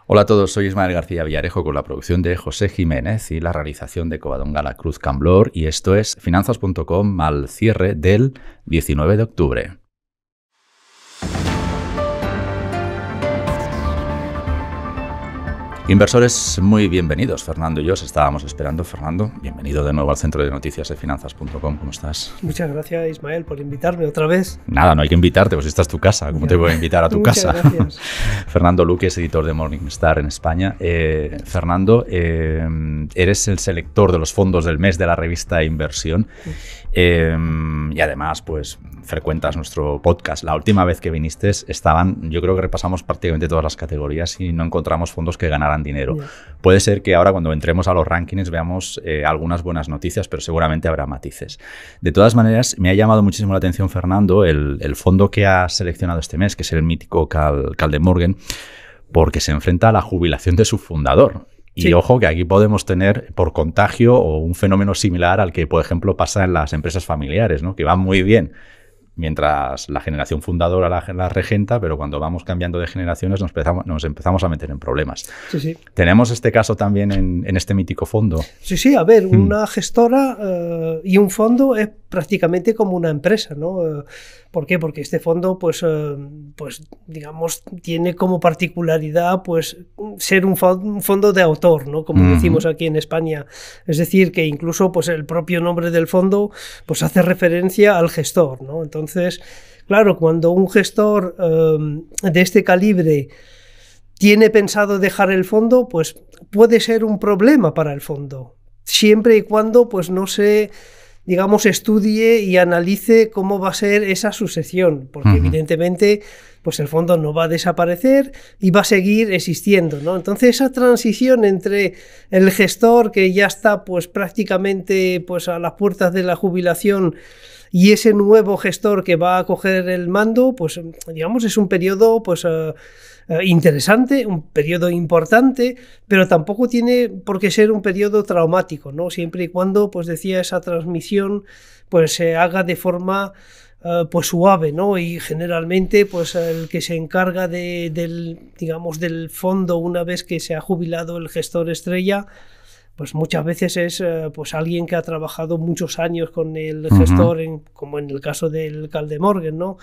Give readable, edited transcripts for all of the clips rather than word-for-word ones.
Hola a todos, soy Ismael García Villarejo con la producción de José Jiménez y la realización de Covadonga La Cruz Camblor, y esto es Finanzas.com al cierre del 19 de octubre. Inversores, muy bienvenidos. Fernando y yo os estábamos esperando. Fernando, bienvenido de nuevo al centro de noticias de Finanzas.com. ¿Cómo estás? Muchas gracias, Ismael, por invitarme otra vez. Nada, no hay que invitarte, pues esta es tu casa. ¿Cómo te voy a invitar a tu casa? Gracias. Fernando Luque es editor de Morningstar en España. Fernando, eres el selector de los fondos del mes de la revista Inversión. Y además, pues frecuentas nuestro podcast. La última vez que viniste yo creo que repasamos prácticamente todas las categorías y no encontramos fondos que ganaran dinero. Yeah. Puede ser que ahora cuando entremos a los rankings veamos algunas buenas noticias, pero seguramente habrá matices. De todas maneras, me ha llamado muchísimo la atención, Fernando, el fondo que has seleccionado este mes, que es el mítico Kaldemorgen, porque se enfrenta a la jubilación de su fundador. Y sí, ojo, que aquí podemos tener por contagio o un fenómeno similar al que, por ejemplo, pasa en las empresas familiares, ¿no? Que van muy bien mientras la generación fundadora la regenta, pero cuando vamos cambiando de generaciones nos empezamos a meter en problemas. Sí, sí. ¿Tenemos este caso también en este mítico fondo? Sí, sí, a ver, una gestora y un fondo es prácticamente como una empresa, ¿no? ¿Por qué? Porque este fondo, pues digamos, tiene como particularidad pues ser un fondo de autor, ¿no? Como decimos aquí en España. Es decir, que incluso pues el propio nombre del fondo pues hace referencia al gestor, ¿no? Entonces, claro, cuando un gestor de este calibre tiene pensado dejar el fondo, pues puede ser un problema para el fondo, siempre y cuando pues no se, digamos, estudie y analice cómo va a ser esa sucesión, porque evidentemente pues el fondo no va a desaparecer y va a seguir existiendo, ¿no? Entonces esa transición entre el gestor que ya está pues prácticamente pues a las puertas de la jubilación y ese nuevo gestor que va a coger el mando, pues digamos es un periodo pues interesante, un periodo importante, pero tampoco tiene por qué ser un periodo traumático, ¿no? Siempre y cuando, pues decía, esa transmisión pues se haga de forma pues suave, ¿no? Y generalmente pues el que se encarga del fondo una vez que se ha jubilado el gestor estrella, pues muchas veces es pues alguien que ha trabajado muchos años con el gestor, como en el caso del Kaldemorgen, ¿no?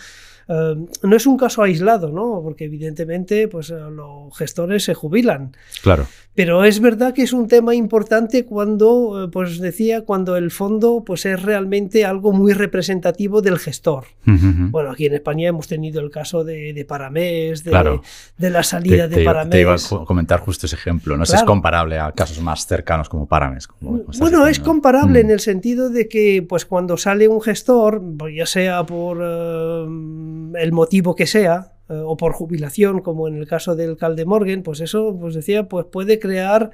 No es un caso aislado, ¿no? Porque evidentemente pues los gestores se jubilan. Claro. Pero es verdad que es un tema importante cuando, pues decía, cuando el fondo pues es realmente algo muy representativo del gestor. Bueno, aquí en España hemos tenido el caso de Paramés, claro, de la salida de Paramés. Te iba a comentar justo ese ejemplo. No sé, claro, si es comparable a casos más cercanos como Paramés. Bueno, es comparable en el sentido de que pues cuando sale un gestor, ya sea por el motivo que sea, o por jubilación, como en el caso del Kaldemorgen, pues eso, pues decía, pues puede crear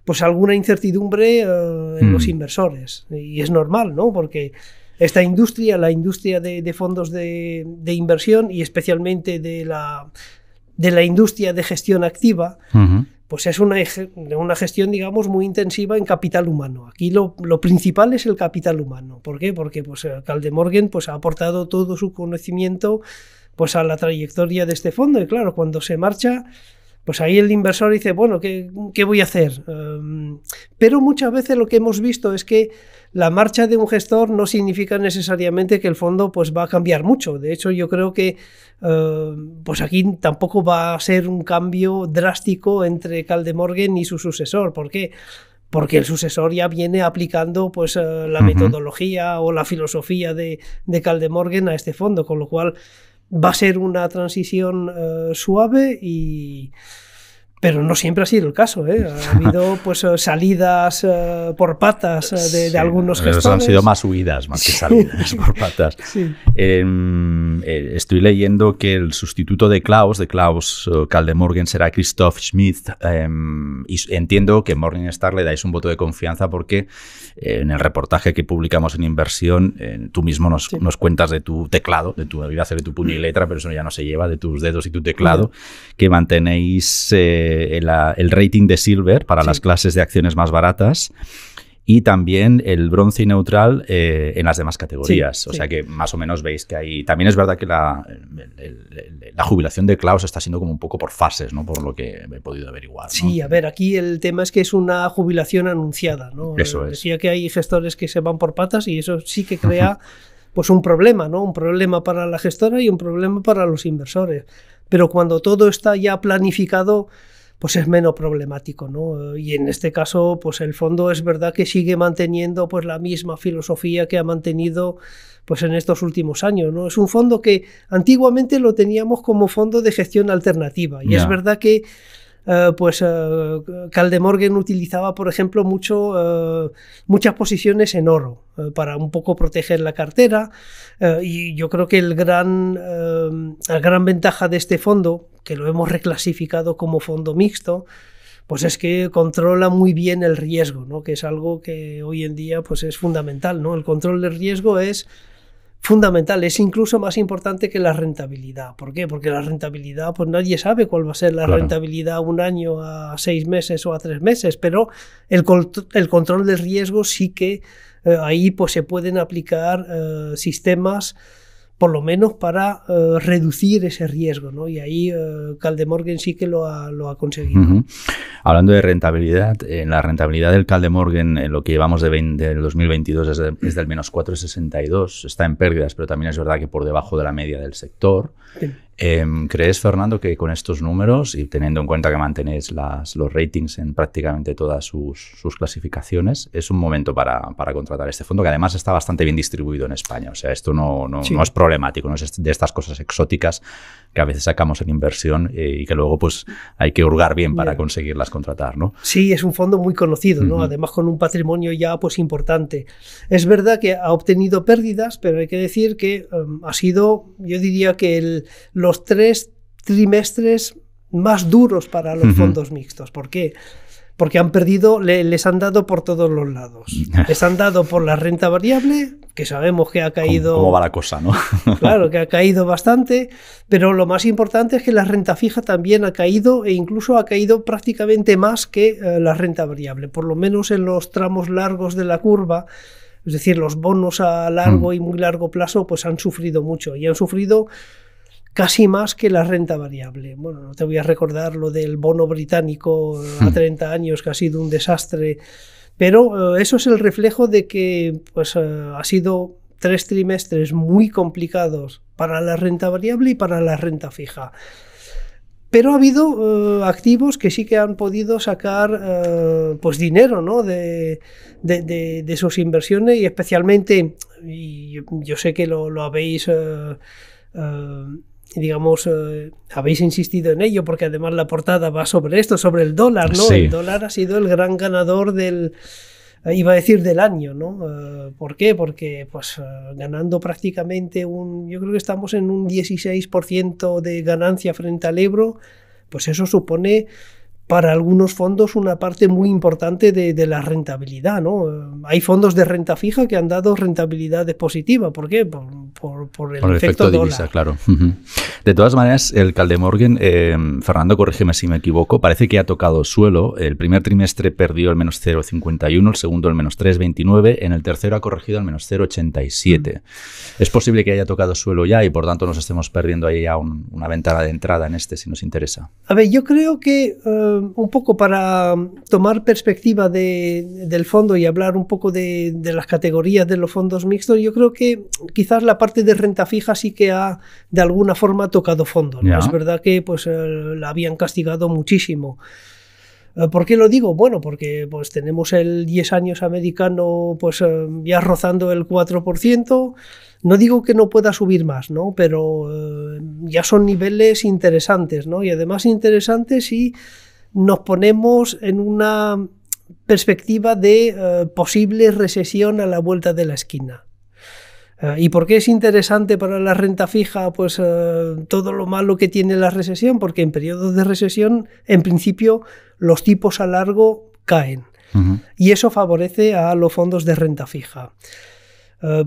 pues alguna incertidumbre en los inversores. Y es normal, ¿no? Porque esta industria, la industria de fondos de inversión y especialmente de la industria de gestión activa, pues es una gestión, digamos, muy intensiva en capital humano. Aquí lo principal es el capital humano. ¿Por qué? Porque pues, Kaldemorgen pues, ha aportado todo su conocimiento pues, a la trayectoria de este fondo. Y claro, cuando se marcha, pues ahí el inversor dice, bueno, ¿qué voy a hacer? Pero muchas veces lo que hemos visto es que la marcha de un gestor no significa necesariamente que el fondo pues, va a cambiar mucho. De hecho, yo creo que pues aquí tampoco va a ser un cambio drástico entre Kaldemorgen y su sucesor. ¿Por qué? Porque el sucesor ya viene aplicando pues, la metodología o la filosofía de Kaldemorgen a este fondo, con lo cual va a ser una transición suave pero no siempre ha sido el caso, ¿eh? Ha habido pues salidas por patas de algunos gestores. Han sido más huidas, más que salidas por patas. Sí. Estoy leyendo que el sustituto de Klaus Kaldemorgen será Christoph Schmidt, y entiendo que Morningstar le dais un voto de confianza porque en el reportaje que publicamos en Inversión tú mismo nos cuentas de tu teclado, iba a hacer de tu puño y letra, pero eso ya no se lleva, de tus dedos y tu teclado, que mantenéis el rating de Silver para las clases de acciones más baratas y también el bronce y neutral en las demás categorías. Sí, o sea que más o menos veis que hay... También es verdad que la jubilación de Klaus está siendo como un poco por fases, ¿no? Por lo que he podido averiguar, ¿no? Sí, a ver, aquí el tema es que es una jubilación anunciada, ¿no? Eso es. Decía que hay gestores que se van por patas y eso sí que crea pues un problema, ¿no? Un problema para la gestora y un problema para los inversores. Pero cuando todo está ya planificado, pues es menos problemático, ¿no? Y en este caso, pues el fondo es verdad que sigue manteniendo pues la misma filosofía que ha mantenido pues en estos últimos años, ¿no? Es un fondo que antiguamente lo teníamos como fondo de gestión alternativa y es verdad que Kaldemorgen utilizaba, por ejemplo, muchas posiciones en oro para un poco proteger la cartera y yo creo que la gran ventaja de este fondo, que lo hemos reclasificado como fondo mixto, pues es que controla muy bien el riesgo, ¿no? Que es algo que hoy en día pues es fundamental, ¿no? El control del riesgo es fundamental, es incluso más importante que la rentabilidad. ¿Por qué? Porque la rentabilidad, pues nadie sabe cuál va a ser la rentabilidad a un año, a 6 meses o a 3 meses, pero el control del riesgo sí que ahí pues se pueden aplicar sistemas por lo menos para reducir ese riesgo, ¿no? Y ahí Kaldemorgen sí que lo ha conseguido. Hablando de rentabilidad, la rentabilidad del Kaldemorgen en lo que llevamos del 2022 es del menos 4,62, está en pérdidas, pero también es verdad que por debajo de la media del sector. Sí. ¿Crees, Fernando, que con estos números y teniendo en cuenta que mantenéis los ratings en prácticamente todas sus clasificaciones, es un momento para contratar este fondo, que además está bastante bien distribuido en España? O sea, esto no es problemático, no es de estas cosas exóticas que a veces sacamos en inversión y que luego pues hay que hurgar bien para conseguirlas contratar, ¿no? Sí, es un fondo muy conocido, ¿no? Además con un patrimonio ya pues importante. Es verdad que ha obtenido pérdidas, pero hay que decir que ha sido, yo diría que los 3 trimestres más duros para los fondos mixtos. ¿Por qué? Porque han perdido, les han dado por todos los lados. Les han dado por la renta variable, que sabemos que ha caído... ¿Cómo va la cosa, no? Claro, que ha caído bastante, pero lo más importante es que la renta fija también ha caído e incluso ha caído prácticamente más que la renta variable, por lo menos en los tramos largos de la curva. Es decir, los bonos a largo y muy largo plazo pues han sufrido mucho y han sufrido casi más que la renta variable. Bueno, no te voy a recordar lo del bono británico a 30 años, que ha sido un desastre, pero eso es el reflejo de que pues, ha sido 3 trimestres muy complicados para la renta variable y para la renta fija. Pero ha habido activos que sí que han podido sacar pues dinero, ¿no? de sus inversiones y especialmente, y yo sé que lo habéis... digamos, habéis insistido en ello porque además la portada va sobre esto, sobre el dólar, ¿no? Sí. El dólar ha sido el gran ganador del año, ¿no? ¿Por qué? Porque pues ganando prácticamente yo creo que estamos en un 16% de ganancia frente al euro, pues eso supone para algunos fondos una parte muy importante de la rentabilidad, ¿no? Hay fondos de renta fija que han dado rentabilidades positivas. ¿Por qué? Por el efecto divisa, dólar. Claro. De todas maneras, el Kaldemorgen, Fernando, corrígeme si me equivoco, parece que ha tocado suelo. El primer trimestre perdió el menos 0,51, el segundo el menos 3,29, en el tercero ha corregido el menos 0,87. ¿Es posible que haya tocado suelo ya y por tanto nos estemos perdiendo ahí ya una ventana de entrada en si nos interesa? A ver, yo creo que... un poco para tomar perspectiva del fondo y hablar un poco de las categorías de los fondos mixtos, yo creo que quizás la parte de renta fija sí que ha de alguna forma tocado fondo, ¿no? Es verdad que pues la habían castigado muchísimo. ¿Por qué lo digo? Bueno, porque pues tenemos el 10 años americano pues ya rozando el 4%. No digo que no pueda subir más, ¿no? Pero ya son niveles interesantes, ¿no? Y además interesantes si nos ponemos en una perspectiva de posible recesión a la vuelta de la esquina. ¿Y por qué es interesante para la renta fija? Pues todo lo malo que tiene la recesión, porque en periodos de recesión, en principio, los tipos a largo caen. Y eso favorece a los fondos de renta fija.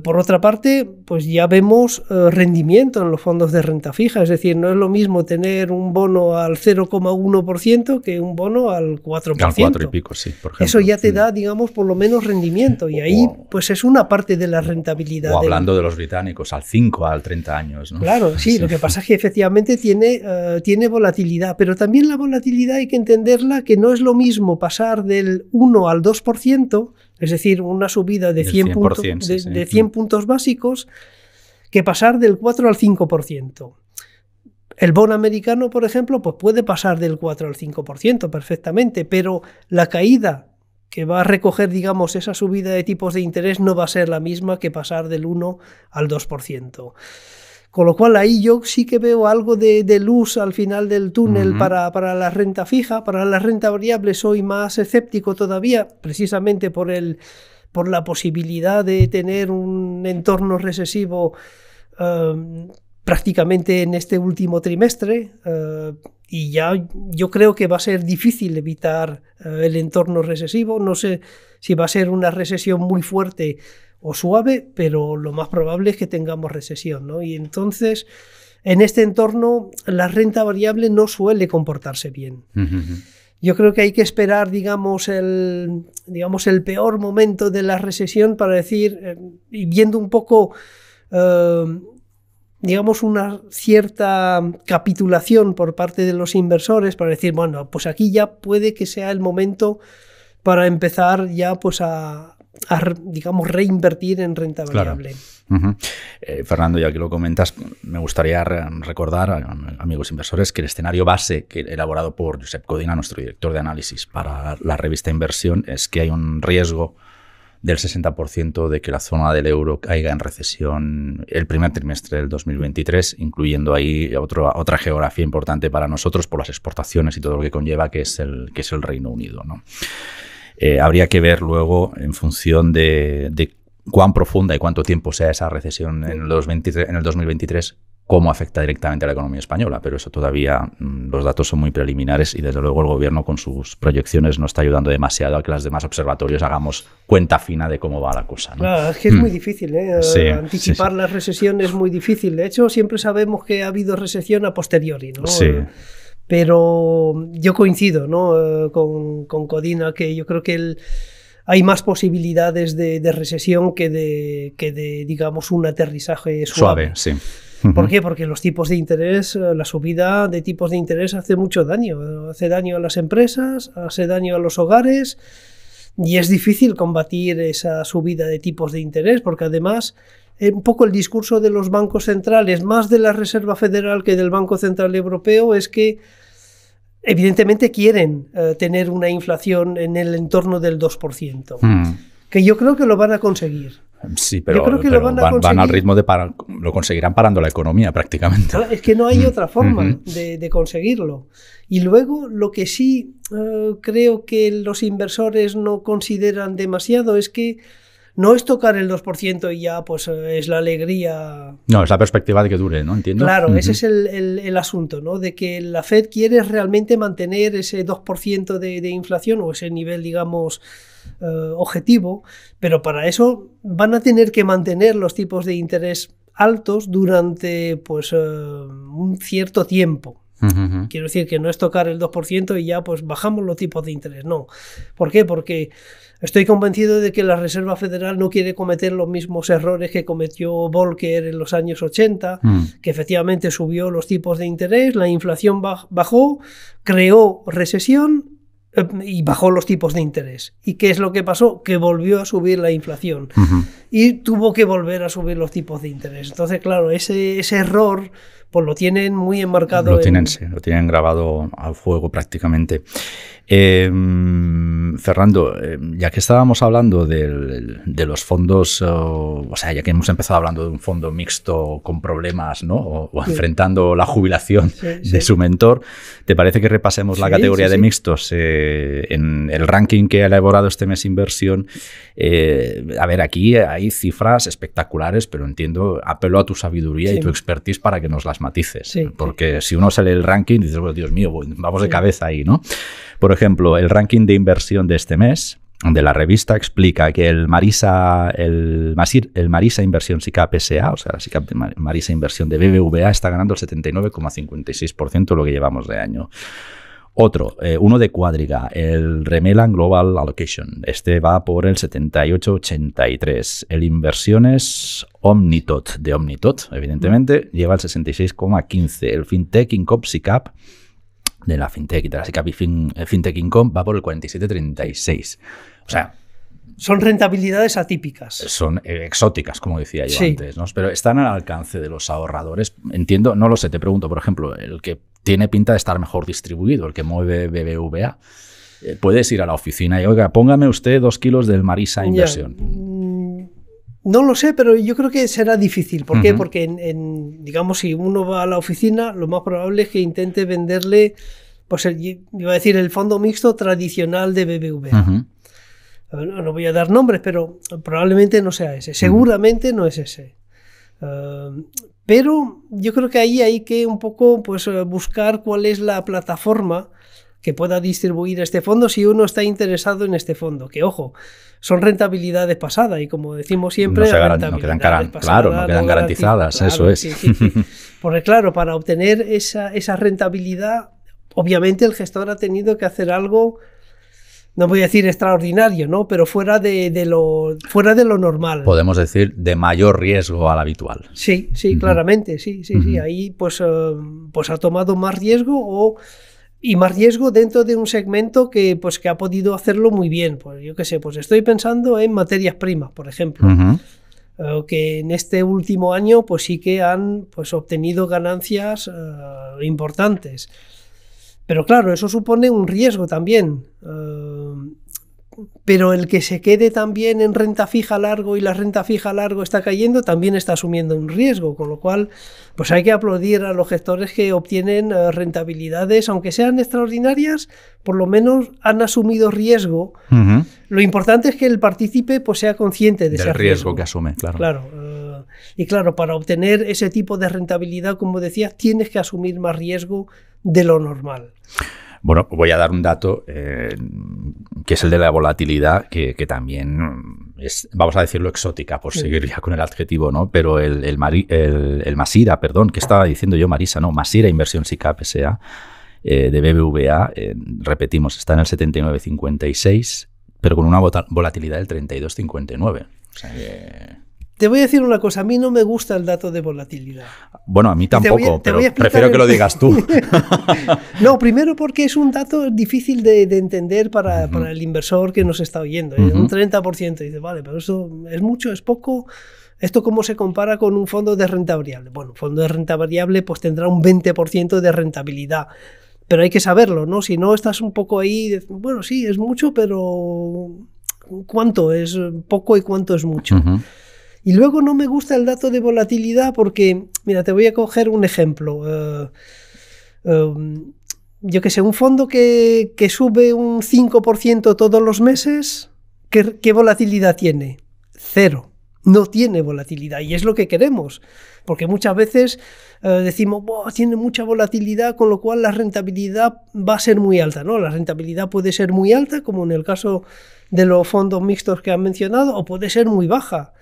Por otra parte, pues ya vemos rendimiento en los fondos de renta fija, es decir, no es lo mismo tener un bono al 0,1% que un bono al 4%. Al 4 y pico, sí, por ejemplo. Eso ya te da, digamos, por lo menos rendimiento, y ahí pues es una parte de la rentabilidad. O hablando de los británicos, al 5, al 30 años, ¿no? Claro, sí, lo que pasa es que efectivamente tiene volatilidad, pero también la volatilidad hay que entenderla, que no es lo mismo pasar del 1 al 2%, es decir, una subida de 100 puntos básicos, que pasar del 4 al 5%. El bono americano, por ejemplo, pues puede pasar del 4 al 5% perfectamente, pero la caída que va a recoger, digamos, esa subida de tipos de interés no va a ser la misma que pasar del 1 al 2%. Con lo cual ahí yo sí que veo algo de luz al final del túnel para la renta fija. Para la renta variable soy más escéptico todavía, precisamente por la posibilidad de tener un entorno recesivo prácticamente en este último trimestre, y ya yo creo que va a ser difícil evitar el entorno recesivo. No sé si va a ser una recesión muy fuerte o suave, pero lo más probable es que tengamos recesión, ¿no? Y entonces, en este entorno, la renta variable no suele comportarse bien. Yo creo que hay que esperar, digamos, el peor momento de la recesión para decir, y viendo un poco, digamos, una cierta capitulación por parte de los inversores para decir, bueno, pues aquí ya puede que sea el momento para empezar ya pues a digamos, reinvertir en renta variable. Claro. Fernando, ya que lo comentas, me gustaría recordar a amigos inversores que el escenario base elaborado por Josep Codina, nuestro director de análisis para la revista Inversión, es que hay un riesgo del 60% de que la zona del euro caiga en recesión el primer trimestre del 2023, incluyendo ahí otra geografía importante para nosotros por las exportaciones y todo lo que conlleva, que es el Reino Unido, ¿no? Habría que ver luego, en función de cuán profunda y cuánto tiempo sea esa recesión en el 2023, cómo afecta directamente a la economía española. Pero eso todavía, los datos son muy preliminares y desde luego el gobierno con sus proyecciones no está ayudando demasiado a que los demás observatorios hagamos cuenta fina de cómo va la cosa, ¿no? Claro, es que es muy difícil, ¿eh? Sí, anticipar la recesión es muy difícil. De hecho, siempre sabemos que ha habido recesión a posteriori, ¿no? Sí. Pero yo coincido, ¿no? con Codina, que yo creo que hay más posibilidades de recesión que de, digamos, un aterrizaje suave. Sí. ¿Por qué? Porque los tipos de interés, la subida de tipos de interés hace mucho daño. Hace daño a las empresas, hace daño a los hogares, y es difícil combatir esa subida de tipos de interés, porque además un poco el discurso de los bancos centrales, más de la Reserva Federal que del Banco Central Europeo, es que evidentemente quieren tener una inflación en el entorno del 2%, que yo creo que lo van a conseguir. Sí, pero, van al ritmo de lo conseguirán parando la economía prácticamente. Es que no hay otra forma de conseguirlo. Y luego lo que sí creo que los inversores no consideran demasiado es que no es tocar el 2% y ya pues es la alegría. No, es la perspectiva de que dure, ¿no? Entiendo. Claro, ese es el asunto, ¿no? De que la Fed quiere realmente mantener ese 2% de inflación, o ese nivel, digamos, objetivo, pero para eso van a tener que mantener los tipos de interés altos durante pues un cierto tiempo. Quiero decir que no es tocar el 2% y ya pues bajamos los tipos de interés, no. ¿Por qué? Porque estoy convencido de que la Reserva Federal no quiere cometer los mismos errores que cometió Volcker en los años 80, que efectivamente subió los tipos de interés, la inflación bajó, creó recesión y bajó los tipos de interés. ¿Y qué es lo que pasó? Que volvió a subir la inflación y tuvo que volver a subir los tipos de interés. Entonces, claro, ese error pues lo tienen muy enmarcado. Lo tienen grabado a fuego prácticamente. Fernando, ya que estábamos hablando de los fondos, o sea, ya que hemos empezado hablando de un fondo mixto con problemas, ¿no? O enfrentando la jubilación de su mentor, ¿te parece que repasemos la categoría de mixtos? En el ranking que ha elaborado este mes Inversión, a ver, aquí hay cifras espectaculares, pero entiendo, apelo a tu sabiduría y tu expertise para que nos las matices. Porque si uno sale el ranking, dices, bueno, Dios mío, vamos de cabeza ahí, ¿no? Por ejemplo, el ranking de inversión de este mes de la revista explica que el Marisa Inversión SICAP SA, o sea, la SICAP de Marisa Inversión de BBVA, está ganando el 79,56% de lo que llevamos de año. Otro, uno de Quadriga, el Remelan Global Allocation. Este va por el 78,83. El Inversiones Omnitot, de Omnitot, evidentemente, lleva el 66,15. El Fintech Income SICAP, de la Fintech y de la SICAP y Fintech Income, va por el 47,36. O sea, son rentabilidades atípicas. Son exóticas, como decía yo antes, ¿no? Pero están al alcance de los ahorradores. Entiendo, no lo sé, te pregunto, por ejemplo, el que tiene pinta de estar mejor distribuido, el que mueve BBVA. Puedes ir a la oficina y, oiga, póngame usted 2 kilos del Marisa Inversión. No lo sé, pero yo creo que será difícil. ¿Por qué? Porque, digamos, si uno va a la oficina, lo más probable es que intente venderle, pues iba a decir, el fondo mixto tradicional de BBVA. No voy a dar nombres, pero probablemente no sea ese. Seguramente no es ese. Pero yo creo que ahí hay que un poco pues, buscar cuál es la plataforma que pueda distribuir este fondo si uno está interesado en este fondo. Que, ojo, son rentabilidades pasadas y, como decimos siempre, no quedan garantizadas, claro, eso es. Sí. Porque, claro, para obtener esa rentabilidad, obviamente el gestor ha tenido que hacer algo, no voy a decir extraordinario, ¿no? Pero fuera de lo normal. Podemos decir de mayor riesgo al habitual. Sí, claramente, sí. Ahí pues ha tomado más riesgo y más riesgo dentro de un segmento que ha podido hacerlo muy bien. Pues yo qué sé, pues estoy pensando en materias primas, por ejemplo, que en este último año pues sí que han pues obtenido ganancias importantes. Pero claro, eso supone un riesgo también. Pero el que se quede también en renta fija largo y la renta fija largo está cayendo, también está asumiendo un riesgo, con lo cual pues hay que aplaudir a los gestores que obtienen rentabilidades, aunque sean extraordinarias, por lo menos han asumido riesgo. Lo importante es que el partícipe pues sea consciente de ese riesgo que asume, claro. Y claro, para obtener ese tipo de rentabilidad, como decías, tienes que asumir más riesgo de lo normal. Bueno, voy a dar un dato que es el de la volatilidad, que también es, vamos a decirlo, exótica, por seguir ya con el adjetivo, ¿no? Pero el Masira, perdón, que estaba diciendo yo, Marisa, no, Masira Inversión SICAP SA de BBVA, repetimos, está en el 79,56, pero con una volatilidad del 32,59. O sea que... Te voy a decir una cosa, a mí no me gusta el dato de volatilidad. Bueno, a mí tampoco, pero prefiero que lo digas tú. No, primero porque es un dato difícil de entender para el inversor que nos está oyendo. Un 30%, dice, vale, pero eso es mucho, es poco. ¿Esto cómo se compara con un fondo de renta variable? Bueno, un fondo de renta variable pues tendrá un 20% de rentabilidad. Pero hay que saberlo, ¿no? Si no, estás un poco ahí, bueno, sí, es mucho, pero ¿cuánto es poco y cuánto es mucho? Y luego no me gusta el dato de volatilidad porque, mira, te voy a coger un ejemplo. Yo qué sé, un fondo que sube un 5% todos los meses, ¿qué volatilidad tiene? Cero. No tiene volatilidad y es lo que queremos. Porque muchas veces decimos, tiene mucha volatilidad, con lo cual la rentabilidad va a ser muy alta, ¿no? La rentabilidad puede ser muy alta, como en el caso de los fondos mixtos que han mencionado, o puede ser muy baja.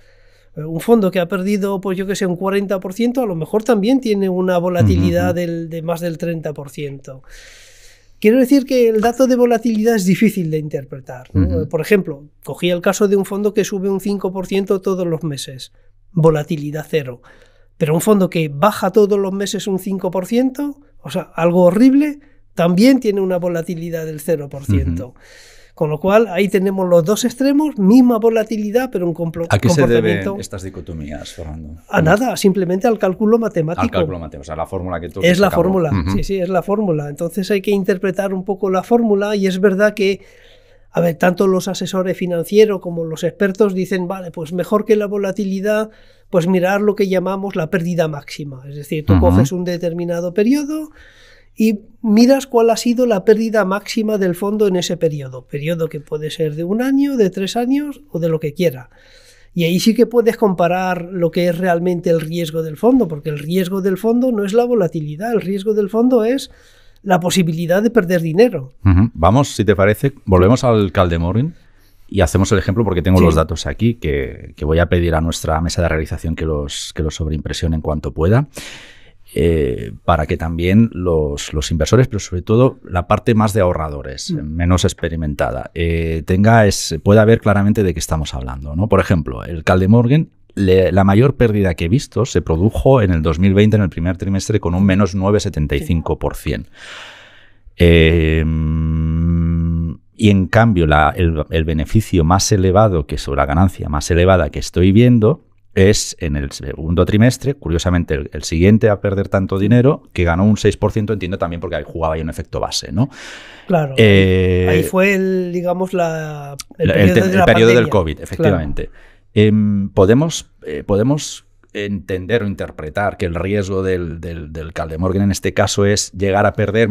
Un fondo que ha perdido, pues yo que sé, un 40%, a lo mejor también tiene una volatilidad de más del 30%. Quiero decir que el dato de volatilidad es difícil de interpretar, ¿no? Por ejemplo, cogí el caso de un fondo que sube un 5% todos los meses, volatilidad cero. Pero un fondo que baja todos los meses un 5%, o sea, algo horrible, también tiene una volatilidad del 0%. Con lo cual, ahí tenemos los dos extremos, misma volatilidad, pero un comportamiento... ¿A qué se deben estas dicotomías, Fernando? A nada, simplemente al cálculo matemático. Al cálculo matemático, o sea, la fórmula que tú... Es la fórmula, sí, es la fórmula. Entonces hay que interpretar un poco la fórmula y es verdad que, a ver, tanto los asesores financieros como los expertos dicen, vale, pues mejor que la volatilidad, pues mirar lo que llamamos la pérdida máxima. Es decir, tú coges un determinado periodo y miras cuál ha sido la pérdida máxima del fondo en ese periodo que puede ser de 1 año, de 3 años o de lo que quiera. Y ahí sí que puedes comparar lo que es realmente el riesgo del fondo, porque el riesgo del fondo no es la volatilidad, el riesgo del fondo es la posibilidad de perder dinero. Vamos, si te parece, volvemos al Caldemorning y hacemos el ejemplo porque tengo los datos aquí, que voy a pedir a nuestra mesa de realización que los sobreimpresione en cuanto pueda. Para que también los inversores, pero sobre todo la parte más de ahorradores, menos experimentada, pueda ver claramente de qué estamos hablando, ¿no? Por ejemplo, el Kaldemorgen, la mayor pérdida que he visto se produjo en el 2020, en el primer trimestre, con un menos 9,75%. Y en cambio, el beneficio más elevado, la ganancia más elevada que estoy viendo, es en el segundo trimestre, curiosamente el siguiente a perder tanto dinero, que ganó un 6%, entiendo también porque jugaba ahí un efecto base, ¿no? Claro, ahí fue el periodo del COVID, efectivamente. Claro. Podemos entender o interpretar que el riesgo del Kaldemorgen en este caso es llegar a perder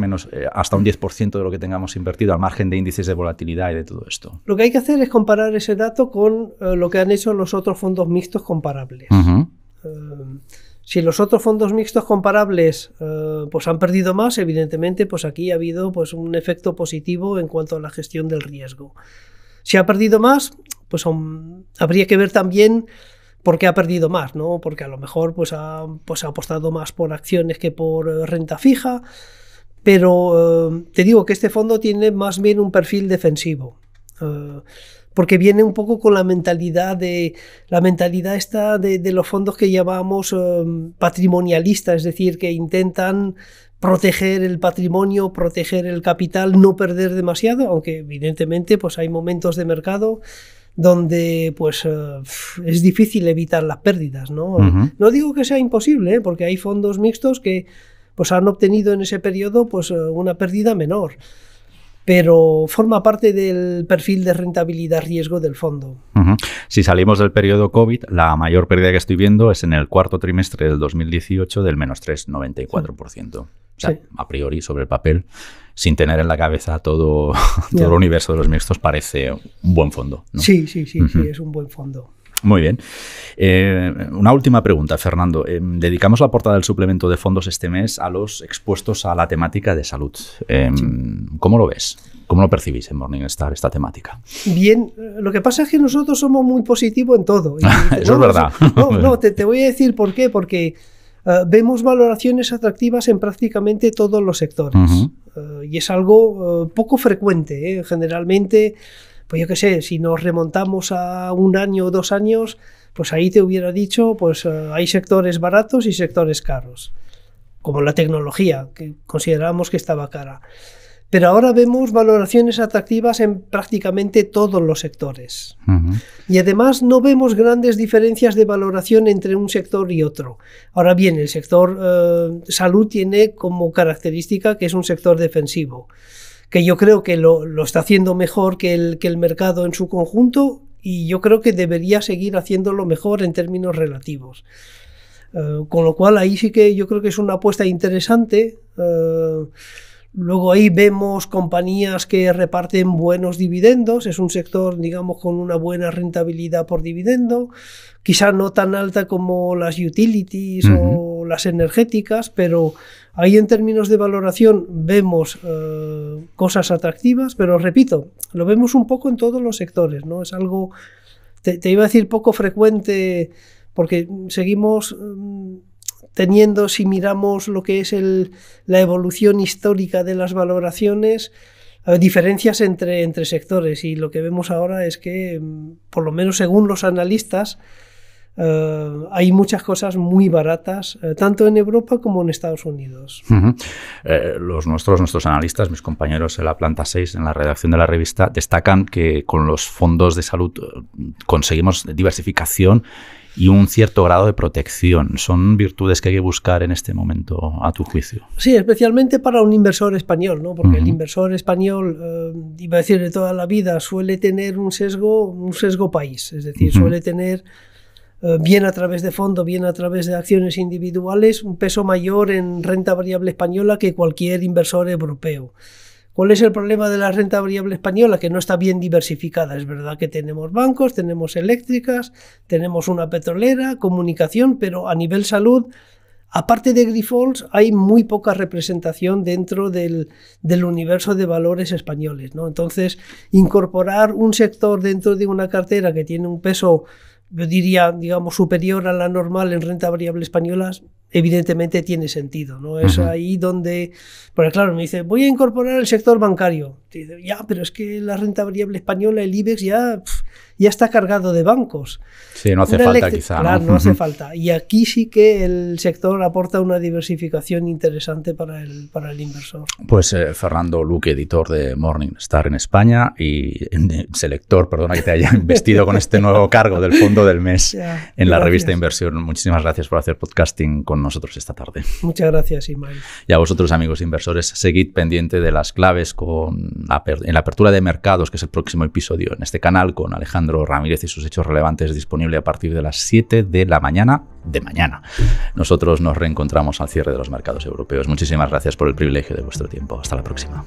hasta un 10% de lo que tengamos invertido al margen de índices de volatilidad y de todo esto. Lo que hay que hacer es comparar ese dato con lo que han hecho los otros fondos mixtos comparables. Si los otros fondos mixtos comparables pues han perdido más, evidentemente pues aquí ha habido pues un efecto positivo en cuanto a la gestión del riesgo. Si ha perdido más, pues habría que ver también por qué ha perdido más, ¿no? Porque a lo mejor pues ha apostado más por acciones que por renta fija, pero te digo que este fondo tiene más bien un perfil defensivo, porque viene un poco con la mentalidad esta de los fondos que llamamos patrimonialistas, es decir, que intentan proteger el patrimonio, proteger el capital, no perder demasiado, aunque evidentemente pues hay momentos de mercado donde pues es difícil evitar las pérdidas, ¿no? No digo que sea imposible, porque hay fondos mixtos que pues han obtenido en ese periodo pues una pérdida menor, pero forma parte del perfil de rentabilidad-riesgo del fondo. Si salimos del periodo COVID, la mayor pérdida que estoy viendo es en el cuarto trimestre del 2018 del menos 3,94%. O sea, a priori, sobre el papel, sin tener en la cabeza todo el universo de los mixtos, parece un buen fondo, ¿no? Sí, es un buen fondo. Muy bien. Una última pregunta, Fernando. Dedicamos la portada del suplemento de fondos este mes a los expuestos a la temática de salud. ¿Cómo lo ves? ¿Cómo lo percibís en Morningstar esta temática? Bien, lo que pasa es que nosotros somos muy positivos en todo. Eso es verdad. Te voy a decir por qué. Porque vemos valoraciones atractivas en prácticamente todos los sectores. Y es algo poco frecuente, Generalmente, pues yo qué sé, si nos remontamos a 1 año o 2 años, pues ahí te hubiera dicho, pues hay sectores baratos y sectores caros, como la tecnología, que considerábamos que estaba cara. Pero ahora vemos valoraciones atractivas en prácticamente todos los sectores. Y además no vemos grandes diferencias de valoración entre un sector y otro. Ahora bien, el sector salud tiene como característica que es un sector defensivo, que yo creo que lo está haciendo mejor que el mercado en su conjunto, y yo creo que debería seguir haciéndolo mejor en términos relativos. Con lo cual ahí sí que yo creo que es una apuesta interesante. Luego ahí vemos compañías que reparten buenos dividendos, es un sector, digamos, con una buena rentabilidad por dividendo, quizá no tan alta como las utilities o las energéticas, pero ahí en términos de valoración vemos cosas atractivas, pero repito, lo vemos un poco en todos los sectores, ¿no? Es algo, te iba a decir poco frecuente, porque seguimos teniendo, si miramos lo que es la evolución histórica de las valoraciones, diferencias entre sectores, y lo que vemos ahora es que, por lo menos según los analistas, hay muchas cosas muy baratas, tanto en Europa como en Estados Unidos. Nuestros analistas, mis compañeros en la planta 6, en la redacción de la revista, destacan que con los fondos de salud conseguimos diversificación y un cierto grado de protección. ¿Son virtudes que hay que buscar en este momento, a tu juicio? Sí, especialmente para un inversor español, ¿no? Porque el inversor español, iba a decir de toda la vida, suele tener un sesgo país, es decir, suele tener bien a través de fondo, bien a través de acciones individuales, un peso mayor en renta variable española que cualquier inversor europeo. ¿Cuál es el problema de la renta variable española? Que no está bien diversificada. Es verdad que tenemos bancos, tenemos eléctricas, tenemos una petrolera, comunicación, pero a nivel salud aparte de Grifols, hay muy poca representación dentro del universo de valores españoles, ¿no? Entonces, incorporar un sector dentro de una cartera que tiene un peso, yo diría, digamos, superior a la normal en renta variable españolas, evidentemente tiene sentido, ¿no? Es ahí donde, porque claro, me dice, voy a incorporar el sector bancario. Y dice, ya, pero es que la renta variable española, el IBEX, ya está cargado de bancos. Sí, no hace falta quizá. Claro, no hace falta. Y aquí sí que el sector aporta una diversificación interesante para el inversor. Pues Fernando Luque, editor de Morningstar en España y selector, perdona que te haya investido con este nuevo cargo del fondo del mes en la revista Inversión. Muchísimas gracias por hacer podcasting con nosotros esta tarde. Muchas gracias, Ismael. Y a vosotros, amigos inversores, seguid pendiente de las claves en la apertura de mercados, que es el próximo episodio en este canal, con Alejandro Ramírez y sus hechos relevantes, disponible a partir de las 7 de la mañana de mañana. Nosotros nos reencontramos al cierre de los mercados europeos. Muchísimas gracias por el privilegio de vuestro tiempo. Hasta la próxima.